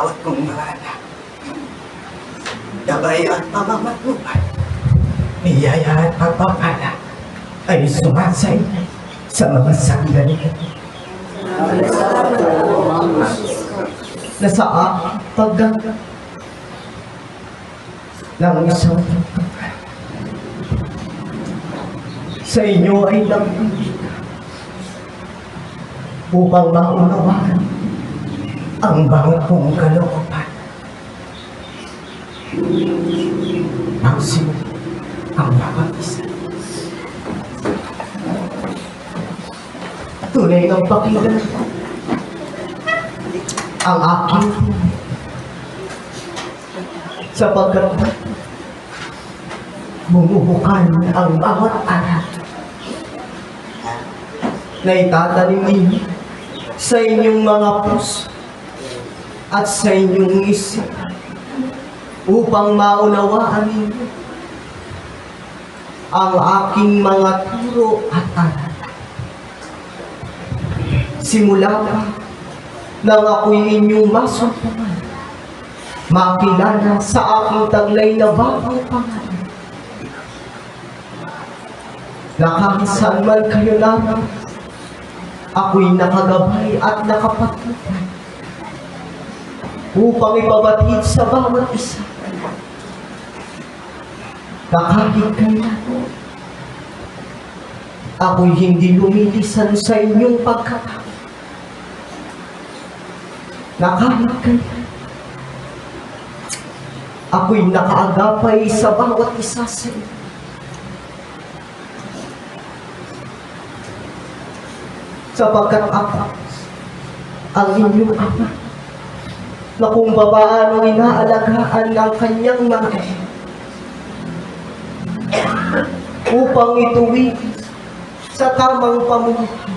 bawat kong mga anak. Gabay at pamamatnubay, niyaya at pagpapala ay sumasay sa mga sandali na sa aking pagganggap ng isang pagpapala. Sa inyo ay nagpili upang maunawaan ang bangkong kalooban. Ang simula, ang bawat isa. Tunay ng pakinggan ang aking sapagkat bumubukan ang bawat aral na itatanim ninyo sa inyong mga puso at sa inyong isip upang maunawaan ninyo ang aking mga turo at aral. Simula pa nang ako'y inyong masumpungan, makilala sa aking taglay na bagong pangalan, na kahit saan man kayo naman, ako'y nakagabay at nakapatupad upang ipabatid sa bawat isa na kahit kailan ako'y hindi lumilisan sa inyong pagkatao, na kahit kailan ako'y nakaagapay sa bawat isa sa inyo. Sapagkat ako ang inyong ama, na kung paano inaalagaan ng kanyang mga upang ituwid sa tamang pamumuhay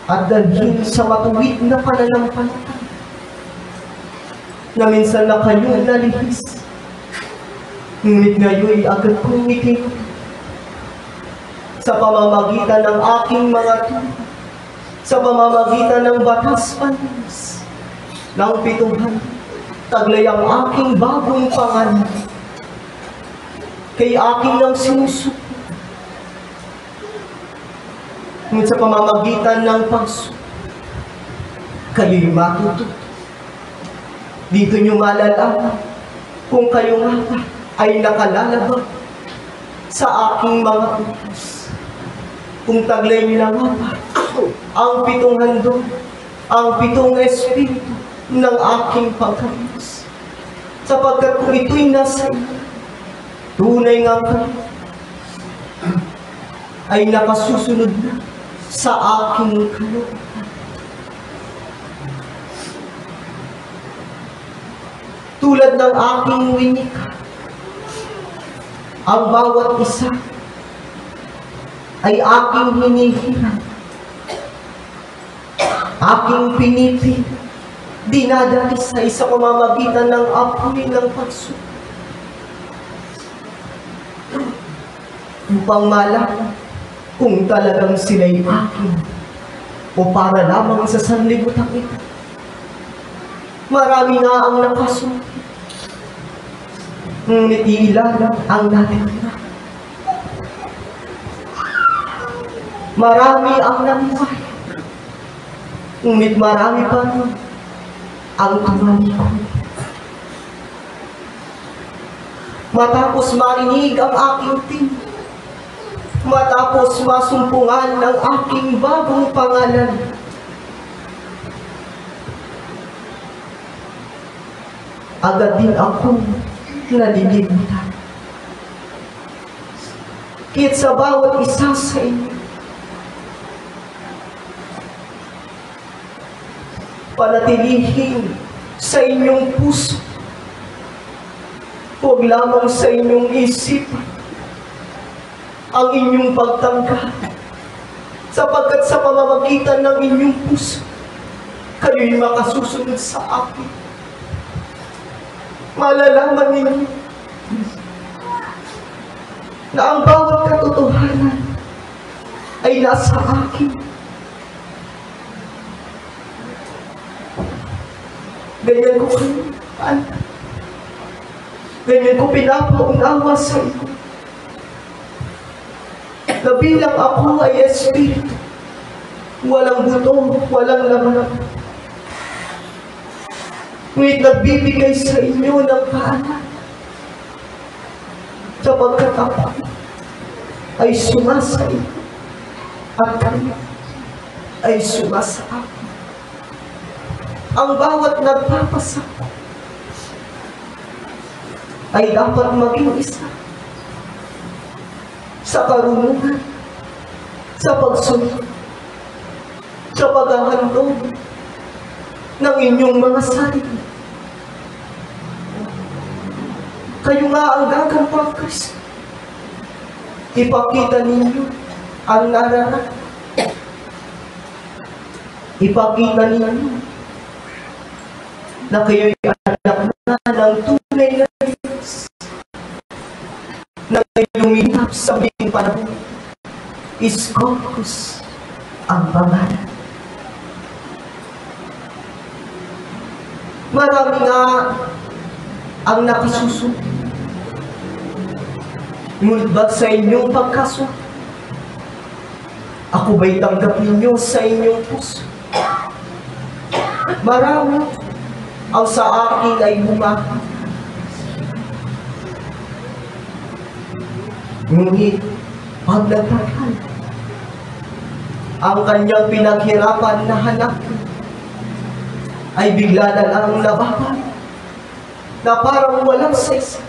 at dalhin sa matuwid na pananampalataya na minsan na kayo nalihis, ngunit ngayon agad kong itinuturo sa pamamagitan ng aking mga turo, sa pamamagitan ng batas panis ng pituhan, taglay ang aking bagong pangalan, kay aking nang sinusuko. Ngunit sa pamamagitan ng pagsuko, kayo'y matututo. Dito nyo malalaman kung kayo nga ay nakalalabag sa aking mga utos. Kung taglay nyo lang ang pitong handog, ang pitong espiritu ng aking pagkayos. Sapagkat kung ito'y nasa inyo, tunay nga kayo ay nakasusunod na sa aking kalooban. Tulad ng aking winika, ang bawat isa ay aking hinihiran, aking pinipili, dinadalisay sa pamamagitan ng apoy ng pagsuko, upang malaman kung talagang sila'y akin o para lamang sa sanlibutan ito. Marami nga ang nakasuko, ngunit iilan ang natitira. Marami ang naniwala, ngunit marami pa rin ang tumalikod. Matapos marinig ang aking tinig, matapos masumpungan ng aking bagong pangalan, agad din akong nalilimutan. Kahit sa bawat isa sa inyo, panatilihin sa inyong puso, huwag lamang sa inyong isipan ang inyong pagtanggap, sapagkat sa pamamagitan ng inyong puso, kayo'y makasusunod sa akin. Malalaman ninyo na ang bawat katotohanan ay nasa akin. Ganyan ko kayo, anak. Ganyan ko pinapaunawa sa iyo. Na bilang ako ay espiritu, walang buto, walang laman. Ngunit nagbibigay sa inyo ng paanan. Sapagkat ako ay sumasa iyo at kayo ay sumasa ako. Ang bawat nagpapasama ay dapat maging isa sa karunungan, sa pagsunod, sa paghahandog ng inyong mga sarili. Kayo nga ang gagampang Kristo. Ipakita ninyo ang nararapat. Ipakita ninyo na kayo'y anak na ng tunay na Diyos na luminap sa mga panahon. Iskopos ang pangalan. Marami nga ang nakasusunod. Ngunit ba sa inyong pagkaswa? Ako ba'y tanggapin niyo sa inyong puso? Marami ang sa akin ay humahal. Ngunit pag nagtagal, ang kanyang pinaghirapan na hanapin ay bigla na lang nababan na parang walang sesa.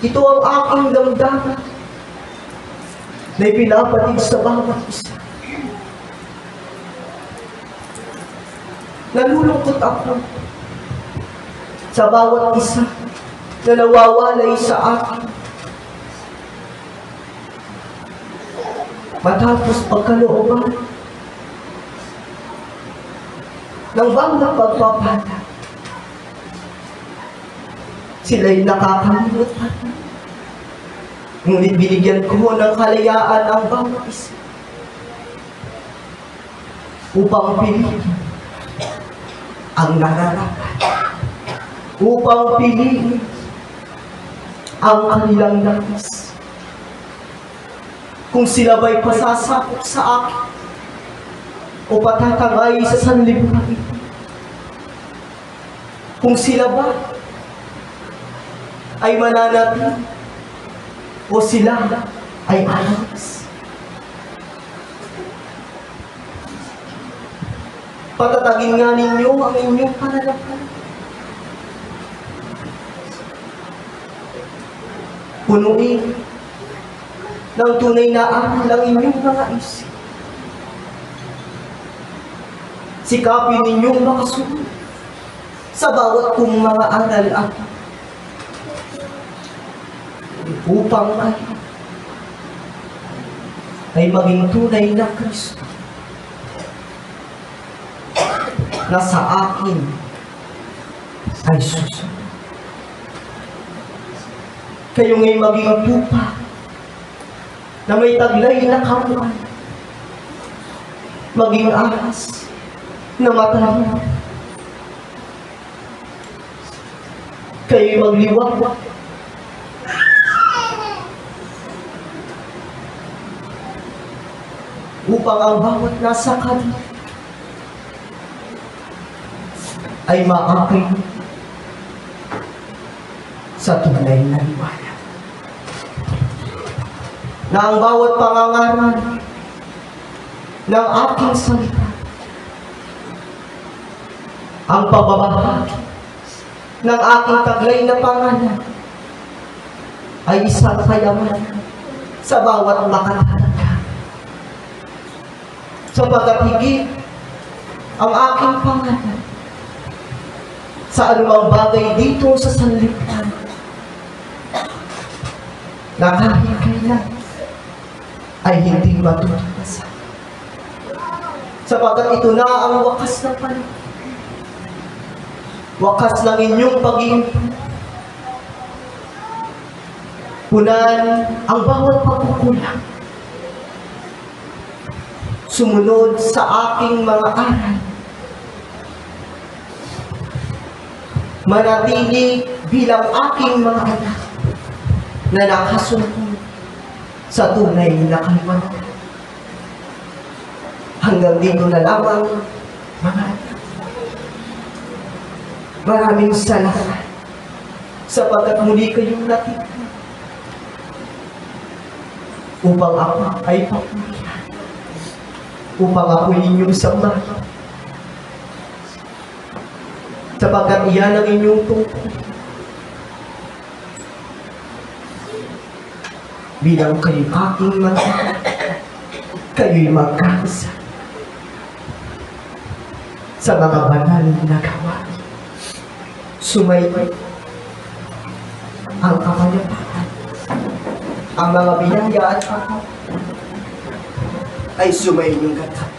Ito ang aking damdamin na ipinapatid sa bawat isa. Nalulungkot ako sa bawat isa na nawawalay sa akin matapos pagkalooban ng bawat pagpapala. Sila'y nakakalimutan. Ngunit binigyan ko ng kalayaan ang bawat isa upang piliin ang nararapat, upang piliin ang kanilang nais. Kung sila ba'y pasasakop sa akin o patatangay sa sanlibutan ito, kung sila ba ay mananatili o sila ay alas. Patatagin nga ninyo ang inyong pananampalataya. Punuin ng tunay na aral ang inyong mga isip. Sikapin ninyong makasunod sa bawat kong mga aral at upang ay maging tunay na Kristo na sa akin ay susunod. Kayo ngay maging tupa na may taglay na kamuan, maging ahas na matalim. Kayo'y magliwawak upang ang bawat nasa kanila ay maakit sa tunay na liwanag. Na ang bawat pangangaral ng aking salita, ang pababahagi ng aking taglay na pangalan ay isang kayamanan sa bawat makatatanda. Sapagkat higit ang aking pangalan sa anumang bagay dito sa sanlibutan na kahit kailan ay hindi matutupasan. Sapagkat ito na ang wakas ng panahon. Wakas ng inyong pag-iimpun. Punan ang bawat pagkukulang. sumunod sa aking mga aral, manatili bilang aking mga anak na nakasungkod sa tunay na kaliwanagan. Hanggang dito na lamang, mga anak. Maraming salamat sapagkat muli kayong nakita upang ako ay papulihan, upang ako inyong samahan, sapagkat iyan ang inyong tungkol. Bilang kayo aking mga anak, kayo'y magkakasa sa mga banal na gawain. Sumaybay ang kapayapaan, ang mga binangga at kapal ay sumainyong gata.